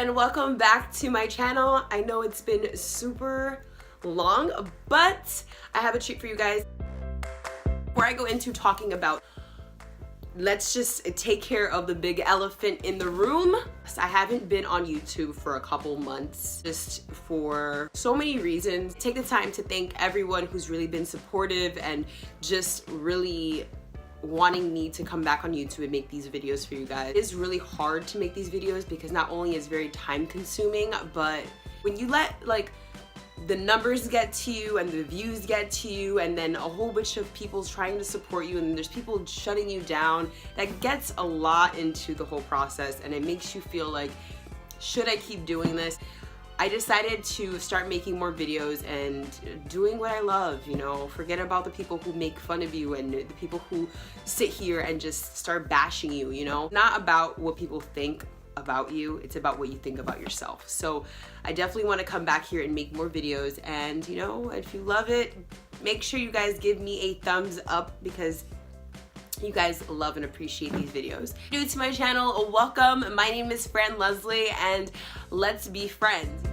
and welcome back to my channel. I know it's been super long, but I have a treat for you guys. Before I go into talking about, let's just take care of the big elephant in the room. I haven't been on YouTube for a couple months, just for so many reasons. Take the time to thank everyone who's really been supportive and just really wanting me to come back on YouTube and make these videos for you guys. It is really hard to make these videos because not only is it very time consuming, but when you let the numbers get to you and the views get to you, and then a whole bunch of people trying to support you, and there's people shutting you down, that gets a lot into the whole process, and it makes you feel like, should I keep doing this? I decided to start making more videos and doing what I love, you know, forget about the people who make fun of you and the people who sit here and just start bashing you, you know? Not about what people think about you, it's about what you think about yourself. So I definitely want to come back here and make more videos, and you know, if you love it, make sure you guys give me a thumbs up because you guys love and appreciate these videos. New to my channel, welcome. My name is Fran Leslie and let's be friends.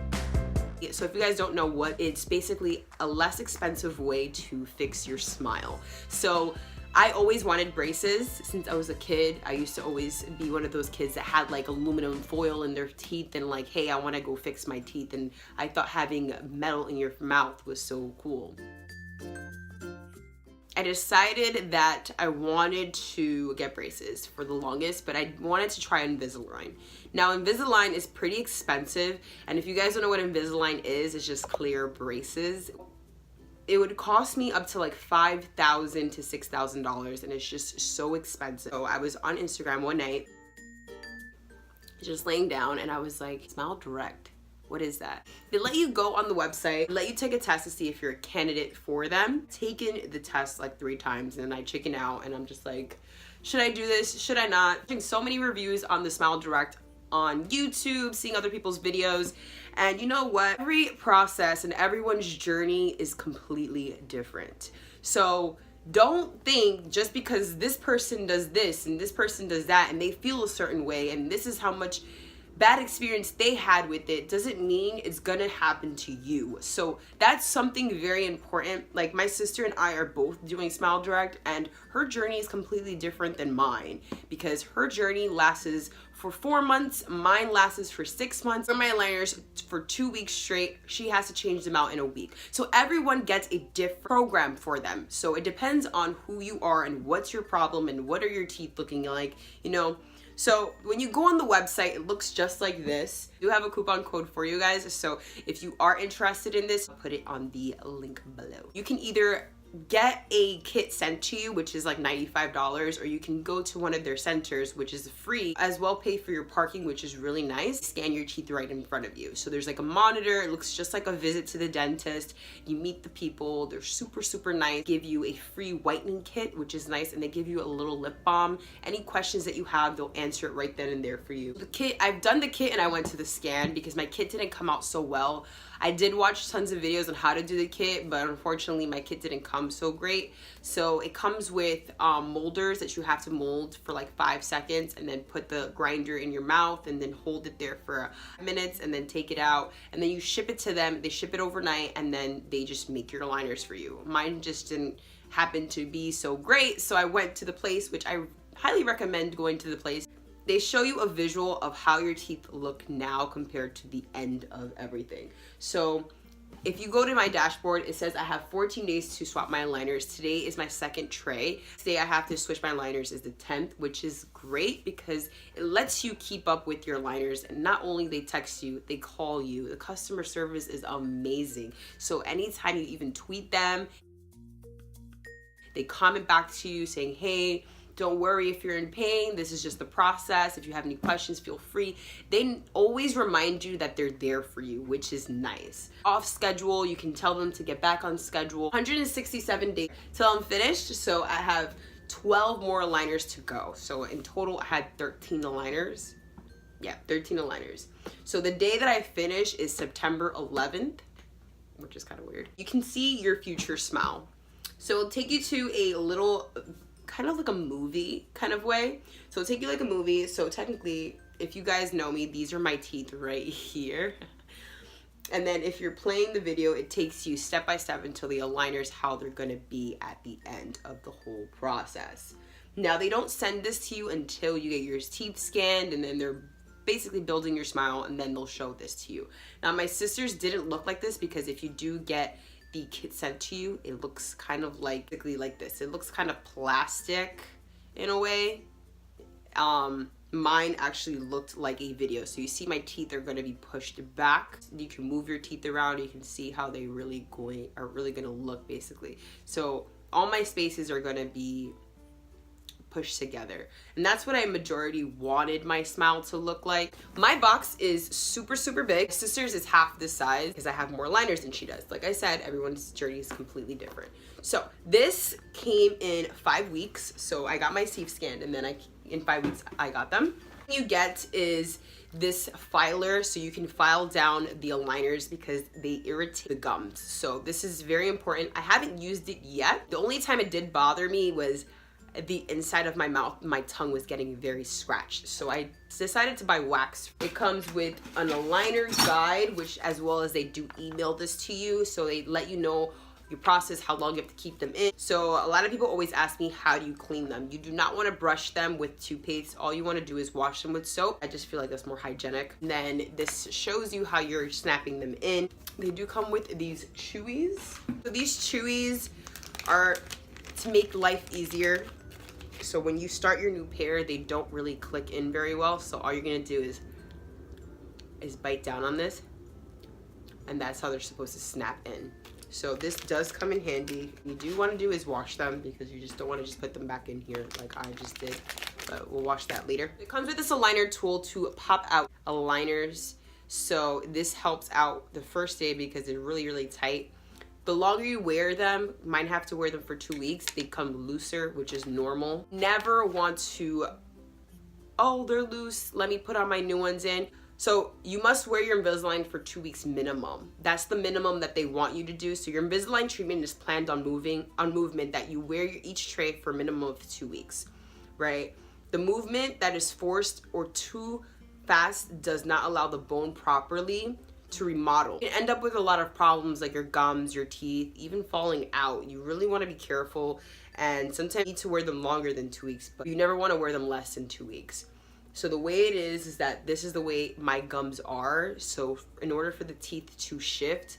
So if you guys don't know what, it's basically a less expensive way to fix your smile. So I always wanted braces since I was a kid. I used to always be one of those kids that had like aluminum foil in their teeth and like, hey, I want to go fix my teeth, and I thought having metal in your mouth was so cool. I decided that I wanted to get braces for the longest, but I wanted to try Invisalign. Now Invisalign is pretty expensive, and if you guys don't know what Invisalign is, it's just clear braces. It would cost me up to like $5,000 to $6,000, and it's just so expensive. So I was on Instagram one night, just laying down, and I was like, Smile Direct. What is that? They let you go on the website, let you take a test to see if you're a candidate for them. Taken the test like 3 times and I chicken out, and I'm just like, should I do this? Should I not? Watching so many reviews on the Smile Direct on YouTube, seeing other people's videos, and you know what? Every process and everyone's journey is completely different. So don't think just because this person does this and this person does that and they feel a certain way and this is how much bad experience they had with it doesn't mean it's gonna happen to you. So that's something very important. Like my sister and I are both doing Smile Direct, and her journey is completely different than mine because her journey lasts for 4 months, mine lasts for 6 months. For my aligners for 2 weeks straight, she has to change them out in a week. So everyone gets a different program for them. So it depends on who you are and what's your problem and what are your teeth looking like, you know. So when you go on the website, it looks just like this. I do have a coupon code for you guys, so if you are interested in this, I'll put it on the link below. You can either get a kit sent to you, which is like $95, or you can go to one of their centers, which is free, as well pay for your parking, which is really nice. Scan your teeth right in front of you. So there's like a monitor, it looks just like a visit to the dentist. You meet the people, they're super nice. Give you a free whitening kit, which is nice, and they give you a little lip balm. Any questions that you have, they'll answer it right then and there for you. The kit, I've done the kit and I went to the scan because my kit didn't come out so well. I did watch tons of videos on how to do the kit, but unfortunately my kit didn't come so great. So it comes with molders that you have to mold for like 5 seconds, and then put the grinder in your mouth and then hold it there for minutes and then take it out, and then you ship it to them. They ship it overnight and then they just make your aligners for you. Mine just didn't happen to be so great, so I went to the place, which I highly recommend going to the place. They show you a visual of how your teeth look now compared to the end of everything. So if you go to my dashboard, it says I have 14 days to swap my aligners. Today is my second tray. Today I have to switch my aligners is the 10th, which is great because it lets you keep up with your aligners. And not only they text you, they call you. The customer service is amazing. So anytime you even tweet them, they comment back to you saying, hey, don't worry if you're in pain, this is just the process. If you have any questions, feel free. They always remind you that they're there for you, which is nice. Off schedule, you can tell them to get back on schedule. 167 days till I'm finished, so I have 12 more aligners to go. So in total, I had 13 aligners. Yeah, 13 aligners. So the day that I finish is September 11th, which is kind of weird. You can see your future smile. So it'll take you to a little, kind of like a movie kind of way. So it'll take you like a movie. So technically if you guys know me, these are my teeth right here. And then if you're playing the video, it takes you step by step until the aligners how they're gonna be at the end of the whole process. Now, they don't send this to you until you get your teeth scanned, and then they're basically building your smile, and then they'll show this to you. Now, my sisters didn't look like this, because if you do get the kit sent to you, it looks kind of like this. It looks kind of plastic in a way. Mine actually looked like a video. So you see my teeth are going to be pushed back. You can move your teeth around. You can see how they are really going to look, basically. So all my spaces are going to be pushed together, and that's what I majority wanted my smile to look like. My box is super big. My sister's is half this size because I have more liners than she does. Like I said, everyone's journey is completely different. So this came in 5 weeks. So I got my teeth scanned, and then in 5 weeks I got them. What you get is this filer, so you can file down the aligners because they irritate the gums. So this is very important. I haven't used it yet. The only time it did bother me was the inside of my mouth. My tongue was getting very scratched, so I decided to buy wax. It comes with an aligner guide, which as well as they do email this to you, so they let you know your process, how long you have to keep them in. So a lot of people always ask me, how do you clean them? You do not want to brush them with toothpaste. All you want to do is wash them with soap. I just feel like that's more hygienic. And then this shows you how you're snapping them in. They do come with these chewies. So these chewies are to make life easier. So when you start your new pair, they don't really click in very well. So all you're gonna do is bite down on this, and that's how they're supposed to snap in. So this does come in handy. What you do want to do is wash them, because you just don't want to just put them back in here like I just did. But we'll wash that later. It comes with this aligner tool to pop out aligners. So this helps out the first day because they're really tight. The longer you wear them, mine have to wear them for 2 weeks, they come looser, which is normal. Never want to, oh, they're loose, let me put on my new ones in. So you must wear your Invisalign for 2 weeks minimum. That's the minimum that they want you to do. So your Invisalign treatment is planned on movement that you wear each tray for a minimum of 2 weeks, right? The movement that is forced or too fast does not allow the bone properly to remodel. You can end up with a lot of problems like your gums, your teeth, even falling out. You really want to be careful, and sometimes you need to wear them longer than 2 weeks, but you never want to wear them less than 2 weeks. So the way it is that this is the way my gums are. So in order for the teeth to shift,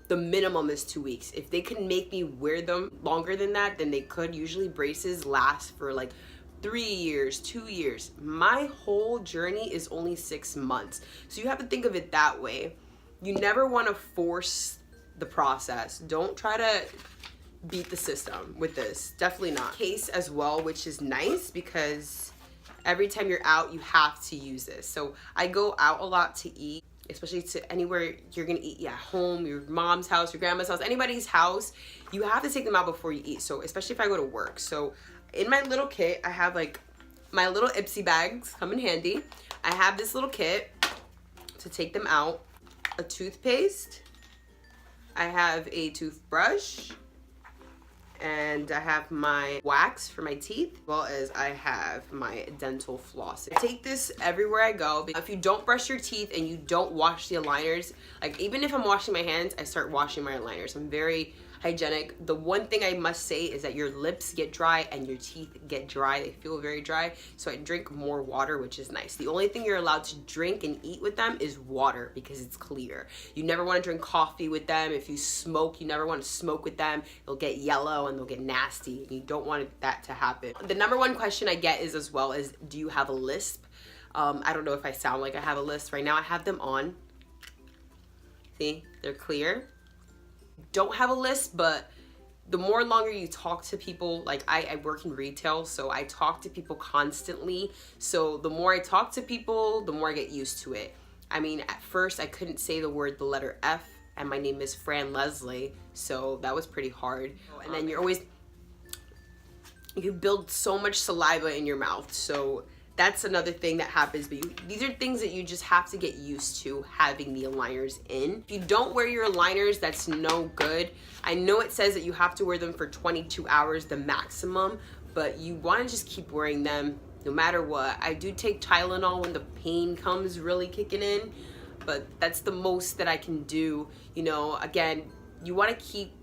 the minimum is 2 weeks. If they can make me wear them longer than that, then they could. Usually braces last for like 3 years, 2 years. My whole journey is only 6 months. So you have to think of it that way. You never want to force the process. Don't try to beat the system with this. Definitely not. Case as well, which is nice because every time you're out, you have to use this. So I go out a lot to eat, especially to anywhere you're gonna eat, home, your mom's house, your grandma's house, anybody's house. You have to take them out before you eat. So especially if I go to work. So in my little kit, I have like my little Ipsy bags come in handy. I have this little kit to take them out, a toothpaste, I have a toothbrush, and I have my wax for my teeth, as well as I have my dental floss. I take this everywhere I go. If you don't brush your teeth and you don't wash the aligners, like even if I'm washing my hands, I start washing my aligners. I'm very hygienic. The one thing I must say is that your lips get dry and your teeth get dry. They feel very dry. So I drink more water, which is nice. The only thing you're allowed to drink and eat with them is water because it's clear. You never want to drink coffee with them. If you smoke, you never want to smoke with them. They'll get yellow and they'll get nasty. And you don't want that to happen. The number one question I get is do you have a lisp? I don't know if I sound like I have a lisp. Right now I have them on. See, they're clear. Don't have a list, but the more longer you talk to people, like I work in retail, so I talk to people constantly. So the more I talk to people, the more I get used to it. I mean, at first I couldn't say the letter F, and my name is Fran Leslie, so that was pretty hard. And then you build so much saliva in your mouth, so that's another thing that happens. But these are things that you just have to get used to having the aligners in. If you don't wear your aligners, that's no good. I know it says that you have to wear them for 22 hours, the maximum, but you want to just keep wearing them no matter what. I do take Tylenol when the pain comes really kicking in, but that's the most that I can do. You know, again, you want to keep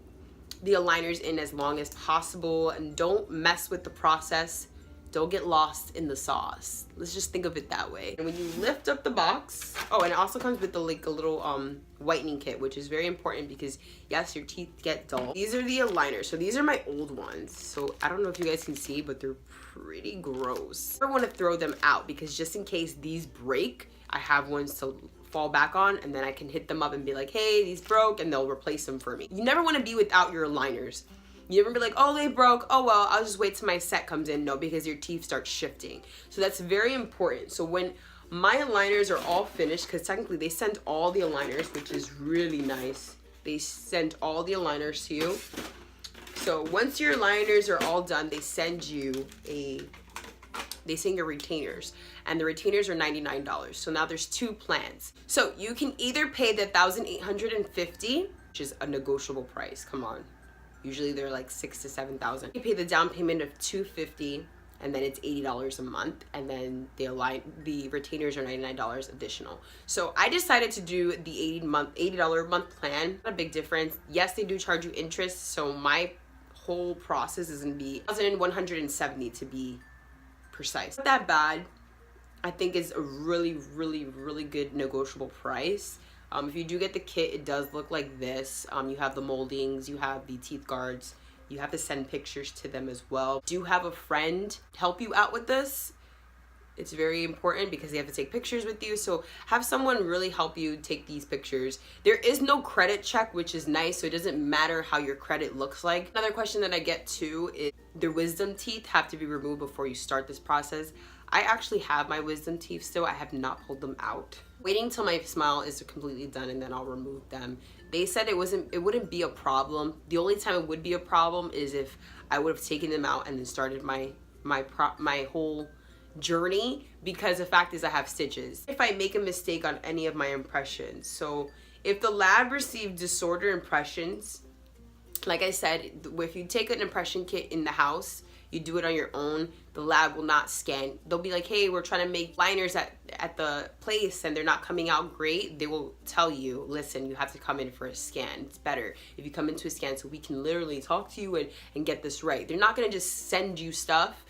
the aligners in as long as possible and don't mess with the process. Don't get lost in the sauce. Let's just think of it that way. And when you lift up the box, oh, and it also comes with a little whitening kit, which is very important because yes, your teeth get dull. These are the aligners. So these are my old ones. So I don't know if you guys can see, but they're pretty gross. I want to throw them out because just in case these break, I have ones to fall back on, and then I can hit them up and be like, hey, these broke, and they'll replace them for me. You never want to be without your aligners. You never be like, oh, they broke, oh well, I'll just wait till my set comes in. No, because your teeth start shifting. So that's very important. So when my aligners are all finished, because technically they send all the aligners, which is really nice. They send all the aligners to you. So once your aligners are all done, they send you your retainers, and the retainers are $99. So now there's two plans. So you can either pay the $1,850, which is a negotiable price. Come on, usually they're like $6,000 to $7,000. You pay the down payment of $250, and then it's $80 a month, and then the retainers are $99 additional. So I decided to do the $80 a month plan. Not a big difference. Yes, they do charge you interest, so my whole process is gonna be $1,170 to be precise. Not that bad. I think it's a really, really, really good negotiable price. If you do get the kit, it does look like this. You have the moldings, you have the teeth guards, you have to send pictures to them as well. Do have a friend help you out with this. It's very important because they have to take pictures with you. So have someone really help you take these pictures. There is no credit check, which is nice. So it doesn't matter how your credit looks like. Another question that I get too is the wisdom teeth have to be removed before you start this process. I actually have my wisdom teeth still. I have not pulled them out. Waiting till my smile is completely done and then I'll remove them. They said it wouldn't be a problem. The only time it would be a problem is if I would have taken them out and then started my whole journey, because the fact is I have stitches. If I make a mistake on any of my impressions, so if the lab received disorder impressions, like I said, if you take an impression kit in the house, you do it on your own, the lab will not scan. They'll be like, hey, we're trying to make liners at the place and they're not coming out great. They will tell you, listen, you have to come in for a scan. It's better if you come into a scan so we can literally talk to you and get this right. They're not gonna just send you stuff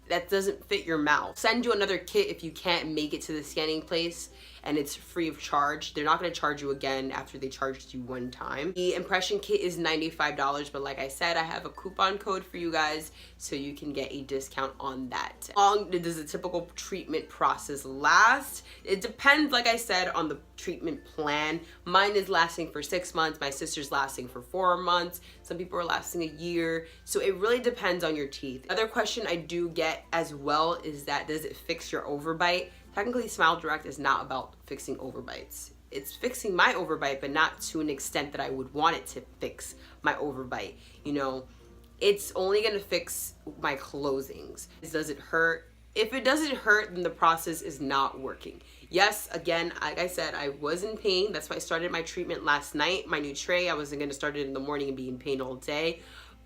that doesn't fit your mouth. Send you another kit if you can't make it to the scanning place, and it's free of charge. They're not gonna charge you again after they charged you one time. The impression kit is $95, but like I said, I have a coupon code for you guys so you can get a discount on that. How long does a typical treatment process last? It depends, like I said, on the treatment plan. Mine is lasting for 6 months. My sister's lasting for 4 months. Some people are lasting a year. So it really depends on your teeth. Another question I do get as well is that, does it fix your overbite? Technically, Smile Direct is not about fixing overbites. It's fixing my overbite, but not to an extent that I would want it to fix my overbite. You know, it's only gonna fix my closings. Does it hurt? If it doesn't hurt, then the process is not working. Yes, again, like I said, I was in pain. That's why I started my treatment last night. My new tray, I wasn't gonna start it in the morning and be in pain all day.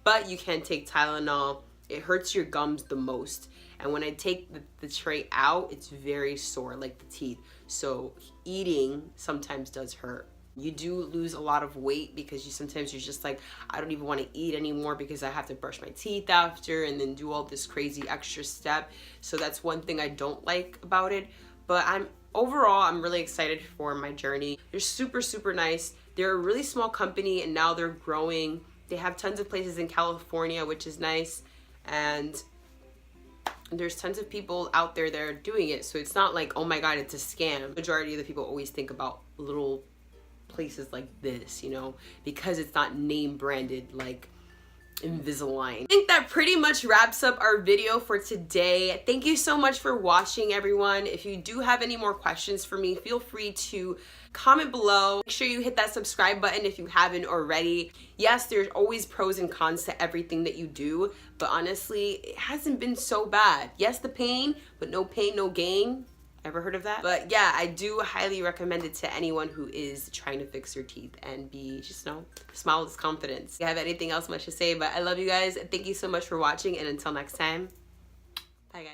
But you can take Tylenol. It hurts your gums the most. And when I take the tray out, it's very sore, like the teeth. So eating sometimes does hurt. You do lose a lot of weight because sometimes you're just like, I don't even want to eat anymore because I have to brush my teeth after and then do all this crazy extra step. So that's one thing I don't like about it. But overall, I'm really excited for my journey. They're super, super nice. They're a really small company and now they're growing. They have tons of places in California, which is nice. And there's tons of people out there that are doing it. So it's not like, oh my God, it's a scam. Majority of the people always think about little places like this, you know, because it's not name branded like Invisalign. I think that pretty much wraps up our video for today. Thank you so much for watching, everyone. If you do have any more questions for me, feel free to comment below. Make sure you hit that subscribe button if you haven't already. Yes, there's always pros and cons to everything that you do, but honestly, it hasn't been so bad. Yes, the pain, but no pain, no gain. Ever heard of that? But yeah, I do highly recommend it to anyone who is trying to fix their teeth and smile with confidence. I have anything else much to say, but I love you guys. Thank you so much for watching, and until next time, bye guys.